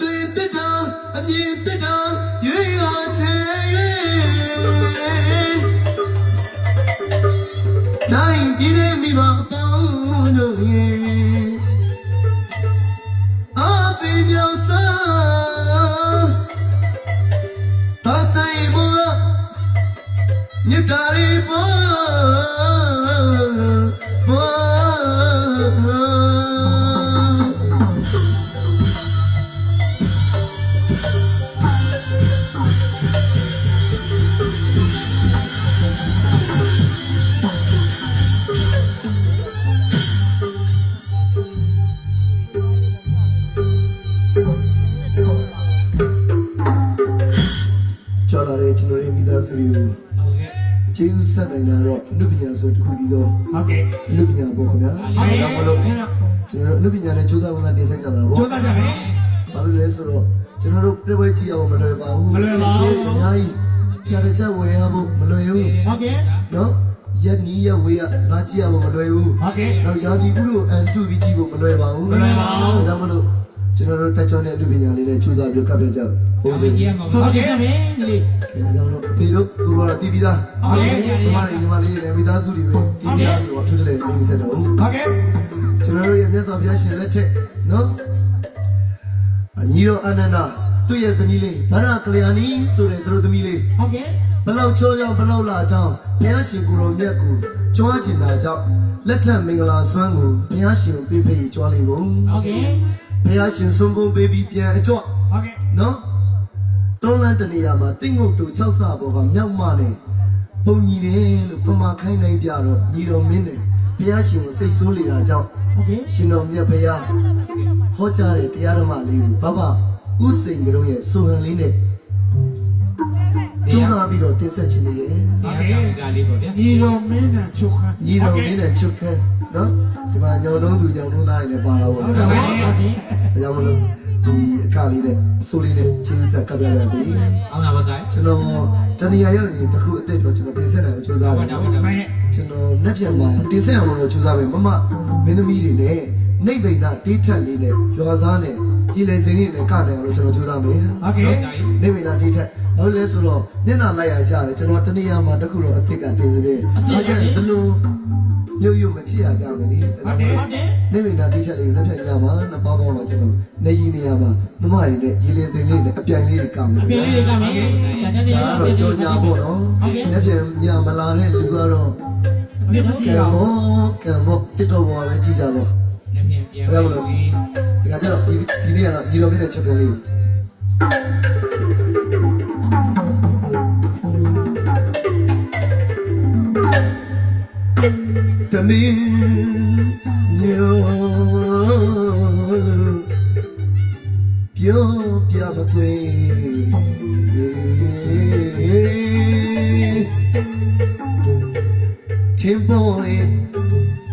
တွေ့တက်တာအမြင်တက်တာရွေးရချေတိုင်းပြည်ရဲ့မိဘအပေါင်းတို့ရဲ့အပိမြောက်စားသာဆိုင်မမြတ်တာရီပေါ်ကျော်လာတဲ့ကျွန်တော်ရဲ့မိသားစုတွေကိုကျေးဇူးဆက်နိုင်တာတော့အနုပညာဆိုတခုတည်းသောဟုတ်ကဲ့အနုပညာပေါ့ခင်ဗျာဒါမှမဟုတ်ကျွန်တော်အနုပညာနဲ့ကြိုးစားဝင်တင်ဆက်ကြတာပေါ့ကြိုးစားကြမယ်ဘာလို့လဲဆိုတော့ကျွန်တော်တို့ပြပွဲကြည့်အောင်မလွယ်ပါဘူးမလွယ်ပါဘူးအများကြီးဖြားချက်ဝယ်ရဖို့မလွယ်ဘူးဟုတ်ကဲ့နော်ရက်နီးရဝေးရငါကြည့်ရဖို့မလွယ်ဘူးဟုတ်ကဲ့နောက်ရာသီဥတုအန်တူပြီးကြည့်ဖို့မလွယ်ပါဘူးမလွယ်ပါဘူးဒါကြောင့်မလို့ကျွန်တော်တို့တက်ချောတဲ့အနုပညာလေးနဲ့ကြိုးစားပြီးကပ်ပြကြဟုတ်ကဲ့ဟုတ်ကဲ့ဒီလေးဒါကြောင့်မလို့ဒီတို့သူတို့ကတည်ပြီးသားဟုတ်ကဲ့ညီမလေးတွေမိသားစုတွေဆိုတည်ပြီးသားဆိုတော့ထူးတယ်မိစက်တော့ဟုတ်ကဲ့ကျွန်တော်တို့ရဲ့မြတ်စွာဘုရားရှင်လက်ထက်နော်ညီတော်အနန္ဒာသူ့ရဲ့ဇနီးလေးဗရကလျာဏီဆိုတဲ့သူတို့သမီးလေးဟုတ်ကဲ့ဘလောက်ချောကြောင့်ဘလောက်လာကြောင်းဘုရားရှင်ကိုယ်တော်မြတ်ကိုကြွားချင်တာကြောင့်လက်ထက်မင်္ဂလာစွမ်းကိုဘုရားရှင်ကိုပေးကြွားလိမ့်ဖို့ဟုတ်ကဲ့ဘုရားရှင်ဆုံးကုန်ပေးပြီးပြန်အကြွဟုတ်ကဲ့နော်တောလန်းတနေရာမှာတိတ်ငုတ်တူ6ဆပေါ်ကမြောက်မနဲ့ပုံညီတယ်လို့ပမာခိုင်းနိုင်ပြတော့ညီတော်မင်းနဲ့ဘုရားရှင်ကိုစိတ်ဆိုးနေတာကြောင့်ဟုတ်ကဲ့ရှင်တော်မြတ်ဘုရားဟောကြားတဲ့တရားဓမ္မလေးကိုဘဥစိန်ကလေးရဲ့ဆိုဟန်လေးနဲ့ကျုံလာပြီးတော့တင်ဆက်ခြင်းလေးရဲ့ဟုတ်ကဲ့ဒါလေးပေါ့ဗျာညီတော်မင်းနဲ့ချုပ်ခန်းညီတော်မင်းနဲ့ချုပ်ခန်းနော်ဒီမှာညောင်တုံးသူညောင်တုံးသားတွေလည်းပါလာပါဟုတ်ကဲ့ဟုတ်ကဲ့ဒါကြောင့်မလို့ဒီအခါလေးနဲ့ဆိုလေးနဲ့ကျေးဇူးဆက်ကပ်ပြပါစေဟုတ်လားပါတိုင်းကျွန်တော်တဏှာရောက်ရင်တစ်ခုအသက်တော့ကျွန်တော်တင်ဆက်နိုင်အောင်ကြိုးစားပါမယ်ကျွန်တော်နှစ်ပြန်မှာတင်ဆက်အောင်လို့ကြိုးစားမယ်မမင်းသမီးတွေနဲ့နှိပ်ပိန်နာတေးထက်လေးနဲ့ရွာစားနဲ့ကြီးလေစင်းလေးနဲ့ကတယ်အောင်လို့ကျွန်တော်ကြိုးစားမယ်ဟုတ်ကဲ့နှိပ်ပိန်နာတေးထက်ဘာလို့လဲဆိုတော့မျက်နှာလိုက်ရကြတယ်ကျွန်တော်တဏှာမှာတစ်ခုတော့အသက်ကတင်စပြည့်ဟုတ်ကဲ့စလုံးရုပ်မချစ်ရကြမယ်လေဟုတ်တယ်ဟုတ်တယ်နေမိနာတိချက်လေးလက်ဖြတ်ကြပါနှစ်ပေါင်းကောင်းတော့ကျွန်တော်နေကြီးနေရမှာမမတွေနဲ့ရေလေစင်လေးနဲ့အပြိုင်လေးတွေကမယ်အပြိုင်လေးတွေကမယ်ဒါတော့ကြောညာပေါ့နော်လက်ဖြတ်ညမလာတဲ့လူကတော့ကံဘောတစ်တော်ဘောပဲကြည့်ကြတော့လက်ဖြတ်ပြန်ဘယ်လိုလဲဒီကကြတော့ဒီနေ့ကတော့ရေတော်ပြတဲ့ချက်ကလေးတမီညိုပြောပြမကွေ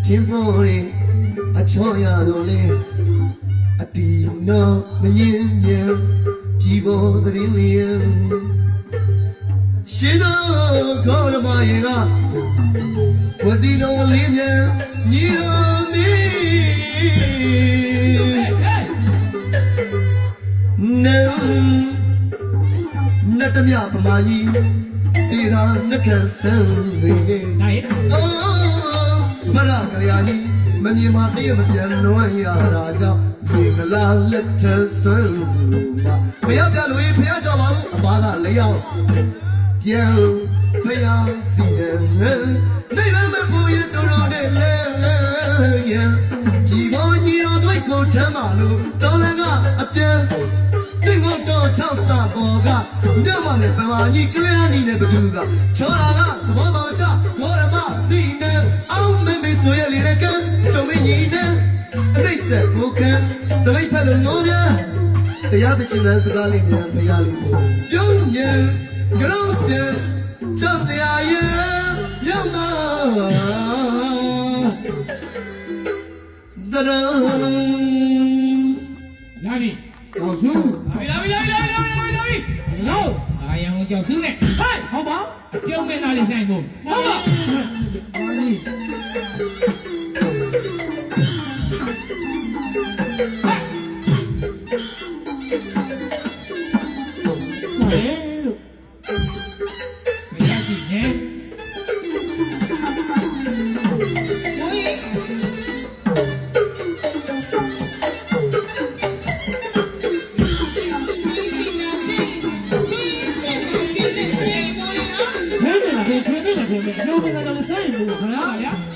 ချင်းပေါ်ရီအချောရတော့လေအတီနောမငင်းမြန်ပြည်ပေါ်သတင်းလေးရှင်တော်ခေါ်ရမရေကဝစီတော်လေးမြန်ညီတော်မင်းနတ်တမြပမာကြီးဒီသာနှက်ခမ်းဆန်းနေနေအော်မရကလျာဏီမမြင်မတည့်မပြန်လို့ရတာကြောင့်ဒီကလာလက်ထဆန်းမရပြလို့ဖះကြောက်ပါဘူးအပါကလျောက်ပြန်ဖះစီနေနေလည်းမပူရတော်တော်နဲ့လဲရဒီဘောညီတော်တို့ကိုထမ်းပါလို့တော်လည်းကအပြန်တင်ကုန်တော့6ဆပေါ်ကညမနဲ့ပမာကြီးကလျာဏီနဲ့ဘသူကချောတာကသဘောပေါက်ချခေါ်ရမစီနေအောင်မေဆိုရလေကကြုံမညီနဲ့အမိတ်ဆက်ကိုခံတမိတ်ဖက်လို့ငိုးများတရားသချင်းစကားလေးများမရလိမ့်ဘူးပြုံးညံကြောက်ချင်ကြောက်စရာရဲ့ရောက်မှာတရံလာပြီကျော်စုလာပြီလို့အာယံကိုကျော်စုနဲ့ဟဲ့ဟုတ်ပါအပြုံးမင်းသားလေးနိုင်ဖို့ဟုတ်ပါမာကြီး ပြောမင်းကလည်းစိတ်ဘူးခင်ဗျာ ဗျာ